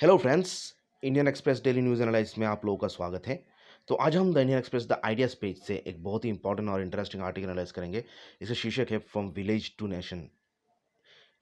Hello friends, Indian express daily news analysis में आप लोगों का स्वागत है। तो आज हम the Indian express the ideas page से एक बहुत ही इंपॉर्टेंट और इंटरेस्टिंग आर्टिकल एनालाइज करेंगे। इसका शीर्षक है फ्रॉम विलेज टू नेशन।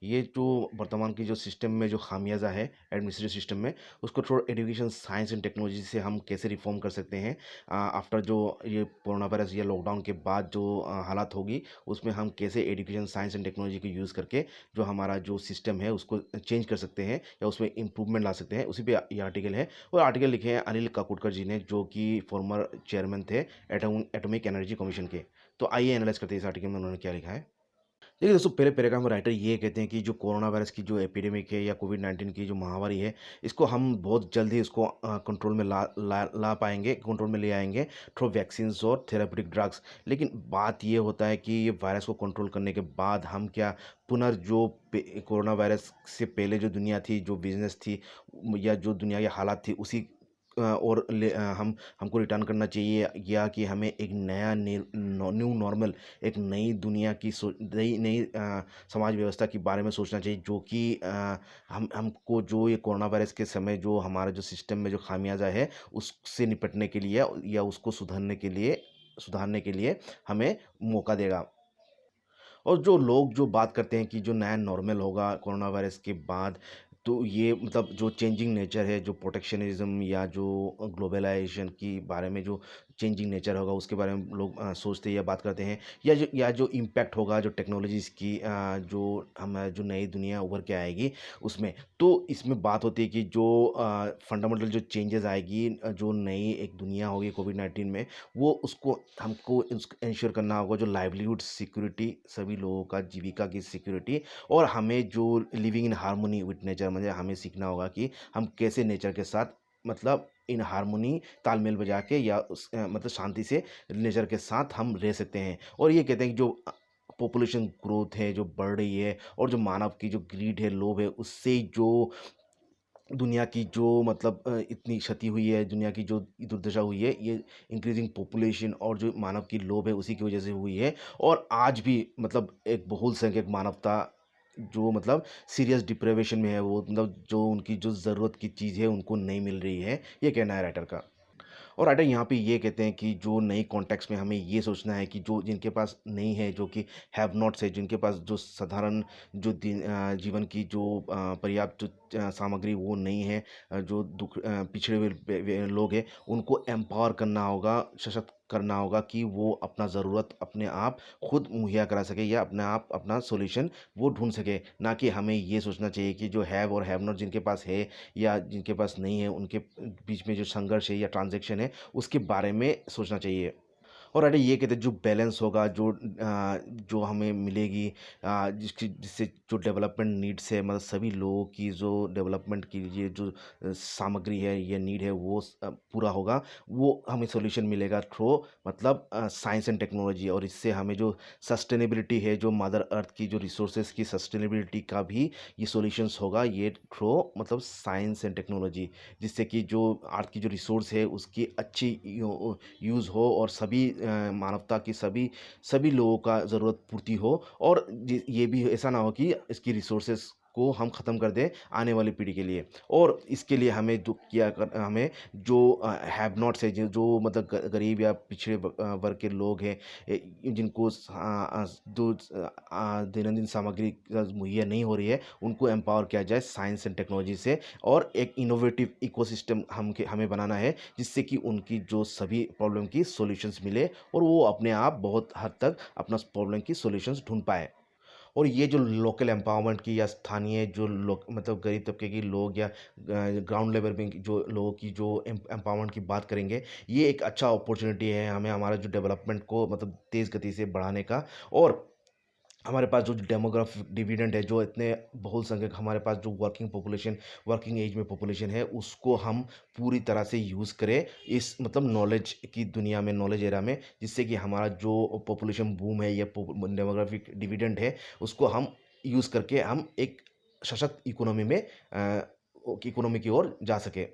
ये जो वर्तमान की जो सिस्टम में जो खामियाजा है एडमिनिस्ट्रेटिव सिस्टम में, उसको थोड़ा एजुकेशन साइंस एंड टेक्नोलॉजी से हम कैसे रिफॉर्म कर सकते हैं आफ्टर जो ये कोरोना वायरस या लॉकडाउन के बाद जो हालात होगी, उसमें हम कैसे एजुकेशन साइंस एंड टेक्नोलॉजी को यूज़ करके जो हमारा जो सिस्टम है उसको चेंज कर सकते हैं या उसमें इम्प्रूवमेंट ला सकते हैं। उसी पे ये आर्टिकल है और आर्टिकल लिखे हैं अनिल काकोडकर जी ने, जो कि फॉर्मर चेयरमैन थे एटॉमिक एनर्जी कमीशन के। तो आइए एनालाइज करते हैं इस आर्टिकल में उन्होंने क्या लिखा है। देखिए दोस्तों, पहले पैराग्राफ में राइटर ये कहते हैं कि जो कोरोना वायरस की जो एपिडेमिक है या कोविड-19 की जो महामारी है, इसको हम बहुत जल्द ही इसको कंट्रोल में ला पाएँगे, कंट्रोल में ले आएँगे थ्रू वैक्सीन्स और थेरेप्यूटिक ड्रग्स। लेकिन बात ये होता है कि ये वायरस को कंट्रोल करने के बाद हम क्या जो कोरोना वायरस से पहले जो दुनिया थी, जो बिज़नेस थी या जो दुनिया की हालात थी, उसी और हमको रिटर्न करना चाहिए, या कि हमें एक नया न्यू नॉर्मल, एक नई दुनिया की नई नई समाज व्यवस्था के बारे में सोचना चाहिए, जो कि हमको जो ये कोरोना वायरस के समय जो हमारा जो सिस्टम में जो खामियाजा है उससे निपटने के लिए या उसको सुधारने के लिए हमें मौका देगा। और जो लोग जो बात करते हैं कि जो नया नॉर्मल होगा कोरोना वायरस के बाद, तो ये मतलब जो चेंजिंग नेचर है, जो प्रोटेक्शनिज़्म या जो ग्लोबलाइजेशन की बारे में जो चेंजिंग नेचर होगा, उसके बारे में लोग सोचते हैं या बात करते हैं, या जो इम्पैक्ट होगा जो टेक्नोलॉजीज़ की, जो नई दुनिया उभर के आएगी उसमें। तो इसमें बात होती है कि जो फंडामेंटल जो चेंजेज़ आएगी, जो नई एक दुनिया होगी कोविड-19 में, वो उसको हमको इंश्योर करना होगा जो लाइवलीहुड सिक्योरिटी, सभी लोगों का जीविका की सिक्योरिटी, और हमें जो living in harmony with nature, मतलब हमें सीखना होगा कि हम कैसे नेचर के साथ, मतलब इन हार्मनी, तालमेल बजा के या मतलब शांति से नेचर के साथ हम रह सकते हैं। और ये कहते हैं कि जो पॉपुलेशन ग्रोथ है जो बढ़ रही है, और जो मानव की जो ग्रीड है, लोभ है, उससे जो दुनिया की जो मतलब इतनी क्षति हुई है, दुनिया की जो दुर्दशा हुई है, ये इंक्रीजिंग पॉपुलेशन और जो मानव की लोभ है उसी की वजह से हुई है। और आज भी मतलब एक बहुल-संख्यक मानवता जो मतलब सीरियस डिप्राइवेशन में है, वो मतलब जो उनकी जो ज़रूरत की चीज़ है उनको नहीं मिल रही है, ये कहना है राइटर का। और राइटर यहाँ पे ये कहते हैं कि जो नई कॉन्टेक्स्ट में हमें ये सोचना है कि जो जिनके पास नहीं है, जो कि हैव नॉट्स है, जिनके पास जो साधारण जीवन की जो पर्याप्त जो सामग्री वो नहीं है, जो पिछड़े हुए लोग हैं, उनको एम्पावर करना होगा, सशक्त करना होगा कि वो अपना ज़रूरत अपने आप खुद मुहैया करा सके या अपने आप अपना सॉल्यूशन वो ढूंढ सके। ना कि हमें ये सोचना चाहिए कि जो हैव और हैव नॉट, जिनके पास है या जिनके पास नहीं है, उनके बीच में जो संघर्ष है या ट्रांज़ैक्शन है, उसके बारे में सोचना चाहिए। और अरे ये कहते हैं जो बैलेंस होगा, जो हमें मिलेगी, जिससे जो डेवलपमेंट नीड्स है, मतलब सभी लोगों की जो डेवलपमेंट की ये जो सामग्री है या नीड है, वो पूरा होगा, वो हमें सॉल्यूशन मिलेगा थ्रू मतलब साइंस एंड टेक्नोलॉजी। और इससे हमें जो सस्टेनेबिलिटी है, जो मदर अर्थ की जो रिसोर्सेज की सस्टेनेबिलिटी का भी ये सॉल्यूशंस होगा, ये थ्रू मतलब साइंस एंड टेक्नोलॉजी, जिससे कि जो अर्थ की जो रिसोर्स है उसकी अच्छी यूज़ हो, और सभी मानवता की सभी सभी लोगों का ज़रूरत पूर्ति हो। और ये भी ऐसा ना हो कि इसकी रिसोर्सेज को हम ख़त्म कर दें आने वाली पीढ़ी के लिए। और इसके लिए हमें जो हैव नॉट्स है, जो मतलब गरीब या पिछड़े वर्ग के लोग हैं, जिनको दैनंदिन सामग्री मुहैया नहीं हो रही है, उनको एम्पावर किया जाए साइंस एंड टेक्नोलॉजी से। और एक इनोवेटिव इकोसिस्टम हमें बनाना है, जिससे कि उनकी जो सभी प्रॉब्लम की सॉल्यूशंस मिले, और वो अपने आप बहुत हद तक अपना प्रॉब्लम की सॉल्यूशंस ढूंढ पाए। और ये जो लोकल एम्पावरमेंट की या स्थानीय जो लोग, मतलब गरीब तबके के लोग या ग्राउंड लेवल पे जो लोगों की जो एम्पावरमेंट की बात करेंगे, ये एक अच्छा अपॉर्चुनिटी है हमें हमारा जो डेवलपमेंट को मतलब तेज़ गति से बढ़ाने का। और हमारे पास जो डेमोग्राफिक डिविडेंड है, जो इतने बहुसंख्यक हमारे पास जो वर्किंग एज में पॉपुलेशन है, उसको हम पूरी तरह से यूज़ करें इस मतलब नॉलेज की दुनिया में, नॉलेज एरा में, जिससे कि हमारा जो पॉपुलेशन बूम है या डेमोग्राफिक डिविडेंड है, उसको हम यूज़ करके हम एक सशक्त इकोनॉमी की ओर जा सके।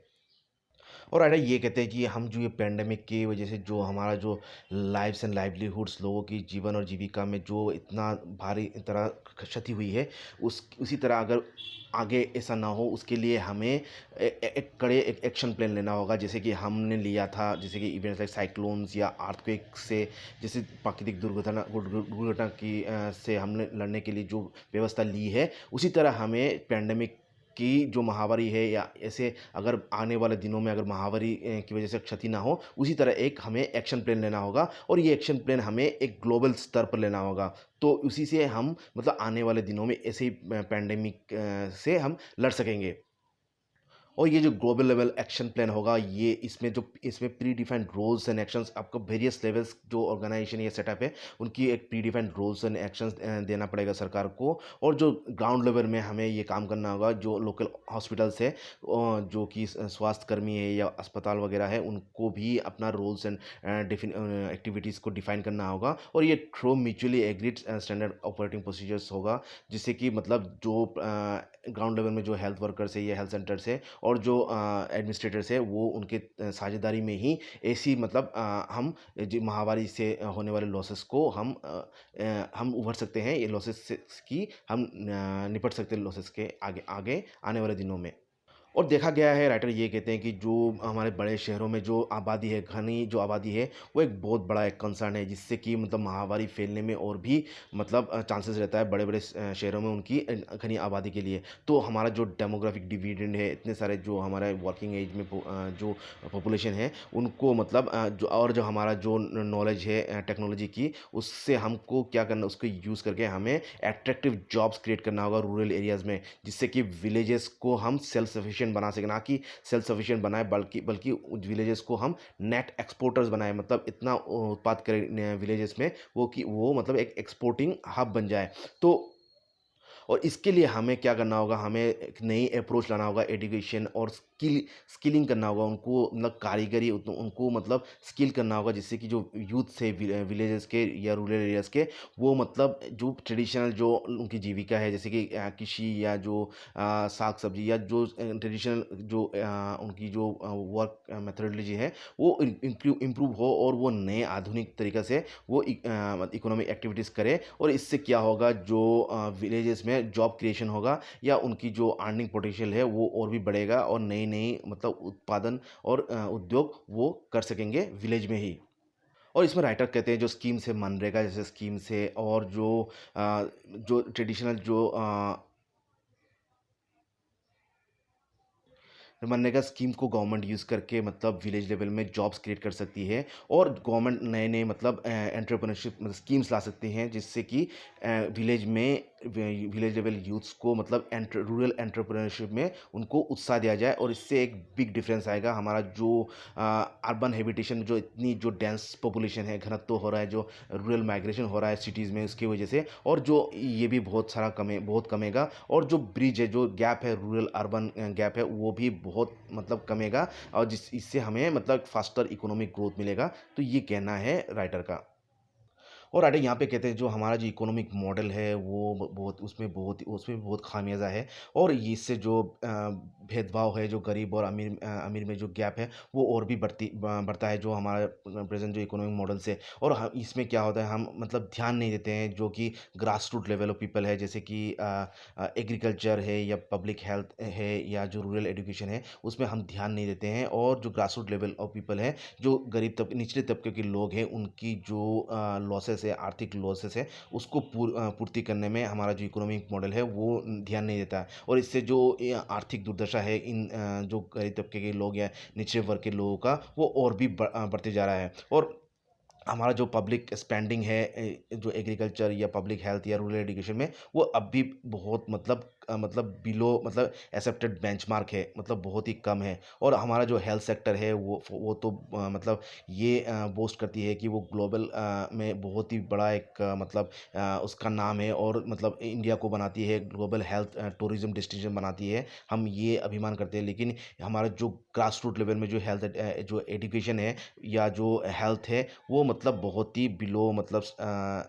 और राइटर ये कहते हैं कि हम जो ये पैंडेमिक की वजह से जो हमारा जो लाइव्स एंड लाइवलीहुड्स लोगों की जीवन और जीविका में जो इतना भारी तरह क्षति हुई है, उस उसी तरह अगर आगे ऐसा ना हो उसके लिए हमें एक कड़े एक एक्शन प्लान लेना होगा, जैसे कि हमने लिया था, जैसे कि इवेंट्स लाइक साइक्लोन्स या अर्थक्वेक से, जैसे प्राकृतिक दुर्घटना की से हमने लड़ने के लिए जो व्यवस्था ली है, उसी तरह हमें पैंडेमिक की जो महामारी है या ऐसे अगर आने वाले दिनों में अगर महामारी की वजह से क्षति ना हो, उसी तरह एक हमें एक्शन प्लान लेना होगा और ये एक्शन प्लान हमें एक ग्लोबल स्तर पर लेना होगा। तो उसी से हम मतलब आने वाले दिनों में ऐसे ही पैंडेमिक से हम लड़ सकेंगे। और ये जो ग्लोबल लेवल एक्शन प्लान होगा, ये इसमें predefined roles and actions, आपको वेरियस लेवल्स जो ऑर्गेनाइजेशन या सेटअप है उनकी एक predefined roles and actions देना पड़ेगा सरकार को। और जो ग्राउंड लेवल में हमें ये काम करना होगा, जो लोकल हॉस्पिटल्स है जो कि स्वास्थ्य कर्मी है या अस्पताल वगैरह है, उनको भी अपना रोल्स एंड एक्टिविटीज़ को डिफाइन करना होगा। और ये through mutually agreed standard operating procedures होगा, जिससे कि मतलब जो ग्राउंड लेवल में जो हेल्थ वर्कर्स है या हेल्थ सेंटर्स है और जो एडमिनिस्ट्रेटर्स है, वो उनके साझेदारी में ही ऐसी मतलब हम जो महामारी से होने वाले लॉसेस को हम उभर सकते हैं, ये लॉसेस से की हम निपट सकते हैं लॉसेस के आगे आगे आने वाले दिनों में। और देखा गया है, राइटर ये कहते हैं कि जो हमारे बड़े शहरों में जो आबादी है, घनी जो आबादी है, वो एक बहुत बड़ा एक कंसर्न है, जिससे कि मतलब महामारी फैलने में और भी मतलब चांसेस रहता है बड़े बड़े शहरों में उनकी घनी आबादी के लिए। तो हमारा जो डेमोग्राफिक डिविडेंड है, इतने सारे जो हमारे वर्किंग एज में जो पॉपुलेशन है उनको मतलब जो हमारा जो नॉलेज है टेक्नोलॉजी की, उससे हमको क्या करना, उसको यूज़ करके हमें एट्रैक्टिव जॉब्स क्रिएट करना होगा रूरल एरियाज़ में, जिससे कि विलेजेस को हम सेल्फ सफिशिएंट बना सकें। ना कि सेल्फ सफिशिएंट बनाए, बल्कि बल्कि विलेजेस को हम नेट एक्सपोर्टर्स बनाएं, मतलब इतना उत्पाद करें विलेजेस में वो कि वो मतलब एक एक्सपोर्टिंग हब बन जाए। तो और इसके लिए हमें क्या करना होगा, हमें एक नई अप्रोच लाना होगा, एजुकेशन और स्किलिंग करना होगा उनको, मतलब कारीगरी उनको मतलब स्किल करना होगा, जिससे कि जो यूथ से विलेजेस के या रूरल एरियाज़ के, वो मतलब जो ट्रेडिशनल जो उनकी जीविका है, जैसे कि कृषि या जो साग सब्जी या जो ट्रेडिशनल जो उनकी जो वर्क मेथोडोलॉजी है, वो इम्प्रूव हो और वो नए आधुनिक तरीक़े से वो इकोनॉमिक एक्टिविटीज़ करे। और इससे क्या होगा, जो विलेजेस में जॉब क्रिएशन होगा या उनकी जो अर्निंग पोटेंशियल है वो और भी बढ़ेगा और नई नई मतलब उत्पादन और उद्योग वो कर सकेंगे विलेज में ही। और इसमें राइटर कहते हैं जो स्कीम्स है, मनरेगा जैसे स्कीम्स है, और जो ट्रेडिशनल जो मनरेगा स्कीम को गवर्नमेंट यूज़ करके मतलब विलेज लेवल में जॉब्स क्रिएट कर सकती है। और गवर्नमेंट नए नए मतलब एंटरप्रेन्योरशिप मतलब स्कीम्स ला सकती हैं, जिससे कि विलेज में विलेज लेवल यूथ्स को मतलब रूरल एंटरप्रेन्योरशिप में उनको उत्साह दिया जाए। और इससे एक बिग डिफरेंस आएगा, हमारा जो अर्बन हैबिटेशन जो इतनी जो डेंस पॉपुलेशन है, घनत्व हो रहा है, जो रूरल माइग्रेशन हो रहा है सिटीज़ में, उसकी वजह से, और जो ये भी बहुत कमेगा। और जो ब्रिज है, जो गैप है, रूरल अर्बन गैप है, वो भी बहुत मतलब कमेगा, और जिस इससे हमें मतलब फास्टर इकोनॉमिक ग्रोथ मिलेगा। तो ये कहना है राइटर का। और राइटर यहाँ पे कहते हैं जो हमारा जो इकोनॉमिक मॉडल है वो उसमें बहुत खामियाजा है। और इससे जो भेदभाव है, जो गरीब और अमीर में जो गैप है, वो और भी बढ़ता है, जो हमारा प्रेजेंट जो इकोनॉमिक मॉडल से। और इसमें क्या होता है, हम मतलब ध्यान नहीं देते हैं जो कि grass root level of people है, जैसे कि एग्रीकल्चर है या पब्लिक हेल्थ है या जो रूरल एजुकेशन है, उसमें हम ध्यान नहीं देते हैं। और जो grass root level of people है, जो गरीब निचले तबके के लोग हैं, उनकी जो लॉसेस है, आर्थिक लॉसेस है, उसको पूर्ति करने में हमारा जो इकोनॉमिक मॉडल है वो ध्यान नहीं देता है। और इससे जो ये आर्थिक दुर्दशा है इन जो गरीब तबके के लोग या निचले वर्ग के लोगों का, वो और भी बढ़ते जा रहा है। और हमारा जो पब्लिक स्पेंडिंग है जो एग्रीकल्चर या पब्लिक हेल्थ या रूरल एजुकेशन में, वो अब भी बहुत मतलब बिलो मतलब एक्सेप्टेड बेंचमार्क है, मतलब बहुत ही कम है। और हमारा जो हेल्थ सेक्टर है वो तो मतलब ये बोस्ट करती है कि वो ग्लोबल में बहुत ही बड़ा एक मतलब उसका नाम है, और मतलब इंडिया को बनाती है ग्लोबल हेल्थ टूरिज्म डेस्टिनेशन बनाती है, हम ये अभिमान करते हैं। लेकिन हमारा जो ग्रास रूट लेवल में जो हेल्थ जो एजुकेशन है या जो हेल्थ है, वो मतलब बहुत ही बिलो मतलब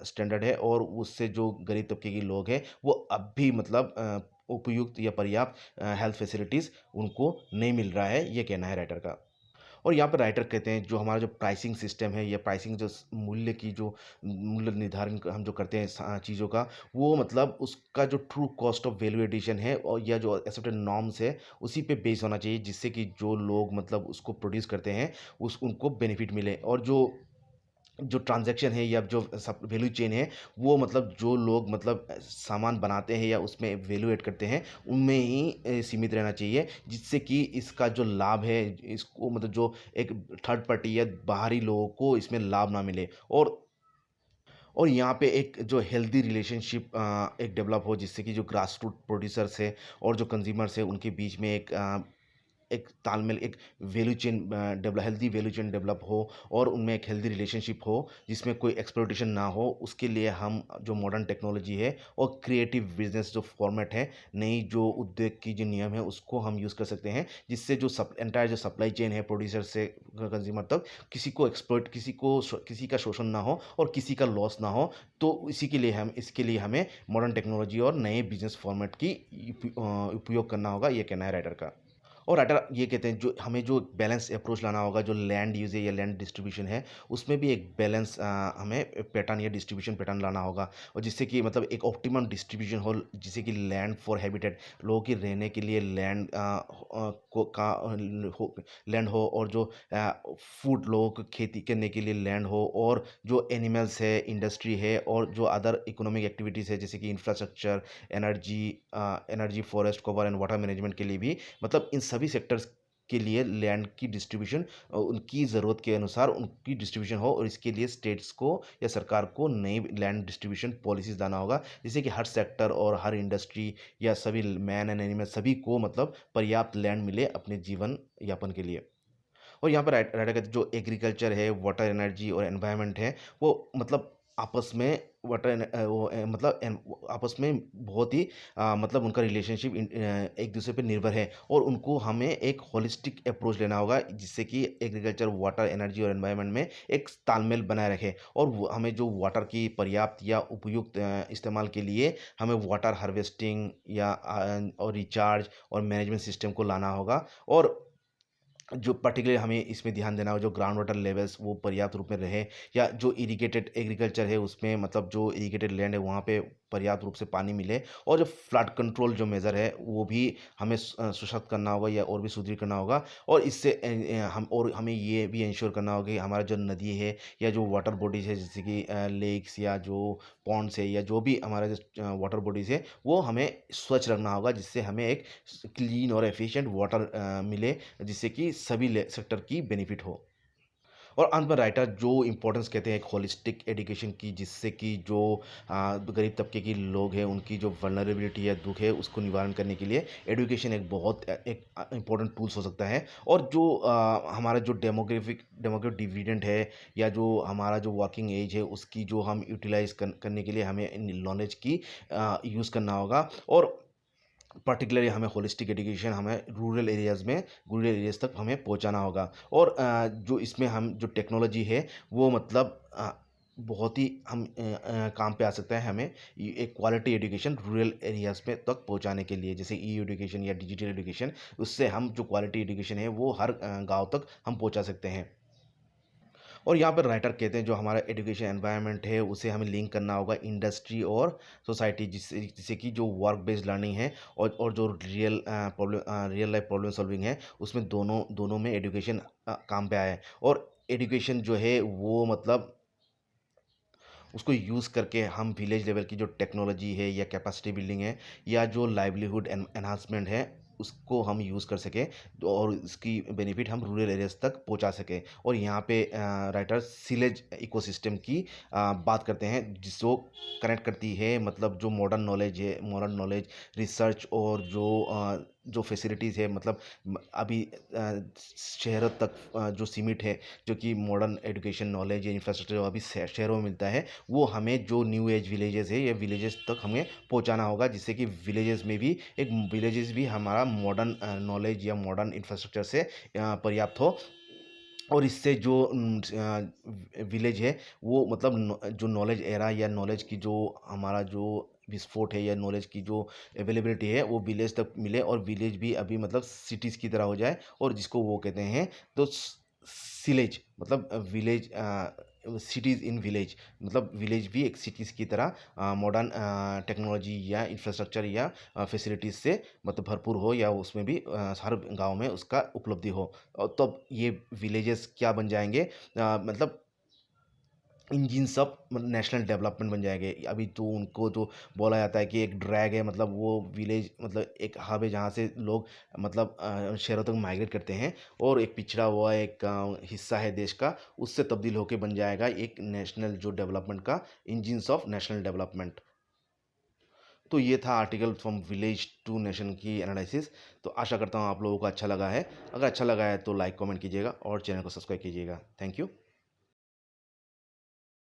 स्टैंडर्ड है। और उससे जो गरीब तबके के लोग हैं, वो अब भी मतलब उपयुक्त या पर्याप्त हेल्थ फैसिलिटीज़ उनको नहीं मिल रहा है, ये कहना है राइटर का। और यहाँ पे राइटर कहते हैं जो हमारा जो प्राइसिंग सिस्टम है या प्राइसिंग जो मूल्य की जो मूल्य निर्धारण हम जो करते हैं चीज़ों का, वो मतलब उसका जो true cost of value addition है और या जो एक्सेप्टेड नॉर्म्स है उसी पे बेस होना चाहिए, जिससे कि जो लोग मतलब उसको प्रोड्यूस करते हैं उस उनको बेनिफिट मिले। और जो जो ट्रांज़ैक्शन है या जो सब वैल्यू चेन है, वो मतलब जो लोग मतलब सामान बनाते हैं या उसमें वैल्यू ऐड करते हैं, उनमें ही सीमित रहना चाहिए, जिससे कि इसका जो लाभ है, इसको मतलब जो एक थर्ड पार्टी या बाहरी लोगों को इसमें लाभ ना मिले। और यहाँ पे एक जो हेल्दी रिलेशनशिप एक डेवलप हो, जिससे कि जो ग्रास रूट प्रोड्यूसर्स है और जो कंज्यूमर्स है उनके बीच में एक तालमेल, एक value chain healthy value chain develop हो और उनमें एक हेल्दी रिलेशनशिप हो, जिसमें कोई एक्सप्लॉइटेशन ना हो। उसके लिए हम जो मॉडर्न टेक्नोलॉजी है और क्रिएटिव बिजनेस जो फॉर्मेट है, नई जो उद्योग की जो नियम है उसको हम यूज़ कर सकते हैं, जिससे जो एंटायर जो सप्लाई चेन है प्रोड्यूसर से कंज्यूमर तक, किसी को एक्सप्लॉइट किसी का शोषण ना हो और किसी का लॉस ना हो। तो इसी के लिए हम इसके लिए हमें मॉडर्न टेक्नोलॉजी और नए बिजनेस फॉर्मेट की उपयोग करना होगा, ये कहना है राइटर का। और राइटर ये कहते हैं जो हमें जो बैलेंस अप्रोच लाना होगा, जो लैंड यूज़ है या लैंड डिस्ट्रीब्यूशन है, उसमें भी एक बैलेंस हमें पैटर्न या डिस्ट्रीब्यूशन पैटर्न लाना होगा, और जिससे कि मतलब एक ऑप्टिमम डिस्ट्रीब्यूशन हो, जिससे कि लैंड फॉर हैबिटेट, लोगों के रहने के लिए लैंड को का हो लैंड हो, और जो फूड लोगों को खेती करने के लिए लैंड हो, और जो एनिमल्स है, इंडस्ट्री है, और जो अदर इकोनॉमिक एक्टिविटीज़ है जैसे कि infrastructure, energy energy, forest cover and water management के लिए भी, मतलब इन सभी सेक्टर्स के लिए लैंड की डिस्ट्रीब्यूशन उनकी ज़रूरत के अनुसार उनकी डिस्ट्रीब्यूशन हो। और इसके लिए स्टेट्स को या सरकार को नई लैंड डिस्ट्रीब्यूशन पॉलिसीज़ लाना होगा, जिससे कि हर सेक्टर और हर इंडस्ट्री या सभी मैन एंड एनिमल सभी को मतलब पर्याप्त लैंड मिले अपने जीवन यापन के लिए। और यहाँ पर राइटर कहते हैं जो एग्रीकल्चर है, वाटर एनर्जी और एनवायरनमेंट है, वो मतलब आपस में आपस में बहुत ही मतलब उनका रिलेशनशिप एक दूसरे पे निर्भर है, और उनको हमें एक होलिस्टिक अप्रोच लेना होगा, जिससे कि एग्रीकल्चर, वाटर एनर्जी और एनवायरनमेंट में एक तालमेल बनाए रखे। और हमें जो वाटर की पर्याप्त या उपयुक्त इस्तेमाल के लिए हमें वाटर हार्वेस्टिंग या और रिचार्ज और मैनेजमेंट सिस्टम को लाना होगा। और जो पर्टिकुलर हमें इसमें ध्यान देना हो, जो ग्राउंड वाटर लेवल्स वो पर्याप्त रूप में रहे, या जो इरिगेटेड एग्रीकल्चर है उसमें मतलब जो इरिगेटेड लैंड है वहाँ पे पर्याप्त रूप से पानी मिले। और जो फ्लड कंट्रोल जो मेज़र है वो भी हमें सशक्त करना होगा या और भी सुदृढ़ करना होगा। और इससे हम और हमें ये भी इंश्योर करना होगा कि हमारा जो नदी है या जो वाटर बॉडीज़ है, जैसे कि लेक्स या जो पॉन्ड्स है या जो भी हमारा जो वाटर बॉडीज़ है, वो हमें स्वच्छ रखना होगा, जिससे हमें एक क्लीन और एफिशिएंट वाटर मिले, जिससे कि सभी सेक्टर की बेनिफिट हो। और अंत में राइटर जो इम्पोर्टेंस कहते हैं एक होलिस्टिक एजुकेशन की, जिससे कि जो गरीब तबके की लोग हैं उनकी जो वल्नरेबिलिटी है, दुख है, उसको निवारण करने के लिए एजुकेशन एक बहुत एक इम्पोर्टेंट टूल्स हो सकता है। और जो हमारा जो डेमोग्राफिक डिविडेंड है या जो हमारा जो वर्किंग एज है उसकी जो हम यूटिलाइज करने के लिए हमें नॉलेज की यूज़ करना होगा। और पर्टिकुलरली हमें होलिस्टिक एजुकेशन हमें रूरल एरियाज़ तक हमें पहुंचाना होगा। और जो इसमें हम जो टेक्नोलॉजी है वो मतलब बहुत ही हम काम पे आ सकता है हमें एक क्वालिटी एजुकेशन रूरल एरियाज़ में तक पहुंचाने के लिए, जैसे ई एजुकेशन या डिजिटल एजुकेशन। उससे हम जो क्वालिटी एजुकेशन है वो हर गांव तक हम पहुंचा सकते हैं। और यहाँ पर राइटर कहते हैं जो हमारा एजुकेशन एनवायरनमेंट है उसे हमें लिंक करना होगा इंडस्ट्री और सोसाइटी, जिससे जिससे कि जो वर्क बेस्ड लर्निंग है और जो रियल लाइफ प्रॉब्लम सॉल्विंग है, उसमें दोनों दोनों में एजुकेशन काम पे आया है। और एजुकेशन जो है वो मतलब उसको यूज़ करके हम विलेज लेवल की जो टेक्नोलॉजी है या कैपेसिटी बिल्डिंग है या जो लाइवलीहुड एनहांसमेंट है उसको हम यूज़ कर सकें, और इसकी बेनिफिट हम रूरल एरियाज तक पहुंचा सकें। और यहाँ पे राइटर सिलेज इकोसिस्टम की बात करते हैं, जिसको कनेक्ट करती है मतलब जो मॉडर्न नॉलेज, रिसर्च और जो फैसिलिटीज़ है, मतलब अभी शहरों तक जो सीमित है, जो कि मॉडर्न एजुकेशन नॉलेज या इंफ्रास्ट्रक्चर अभी शहरों में मिलता है, वो हमें जो न्यू एज विलेजेस है या विलेजेस तक हमें पहुंचाना होगा, जिससे कि विलेजेस भी हमारा मॉडर्न नॉलेज या मॉडर्न इंफ्रास्ट्रक्चर से पर्याप्त हो। और इससे जो विलेज है वो मतलब जो नॉलेज एरा या नॉलेज की जो हमारा जो विस्फोट है या नॉलेज की जो अवेलेबिलिटी है वो विलेज तक मिले, और विलेज भी अभी मतलब सिटीज़ की तरह हो जाए, और जिसको वो कहते हैं तो सिलेज मतलब विलेज, सिटीज़ इन विलेज, मतलब विलेज भी एक सिटीज़ की तरह मॉडर्न टेक्नोलॉजी या इंफ्रास्ट्रक्चर या फैसिलिटीज़ से मतलब भरपूर हो, या उसमें भी हर गांव में उसका उपलब्धि हो। और तब ये विलेजेस क्या बन जाएंगे, मतलब इंजिन्स ऑफ नेशनल डेवलपमेंट बन जाएंगे। अभी तो उनको तो बोला जाता है कि एक ड्रैग है, मतलब वो विलेज मतलब एक हब है जहाँ से लोग मतलब शहरों तक माइग्रेट करते हैं, और एक पिछड़ा हुआ एक हिस्सा है देश का, उससे तब्दील होकर बन जाएगा एक नेशनल जो डेवलपमेंट का इंजिन्स ऑफ नेशनल डेवलपमेंट। तो ये था article from village to nation की एनालिसिस। तो आशा करता हूँ आप लोगों को अच्छा लगा है। अगर अच्छा लगा है तो लाइक कमेंट कीजिएगा और चैनल को सब्सक्राइब कीजिएगा। Thank you.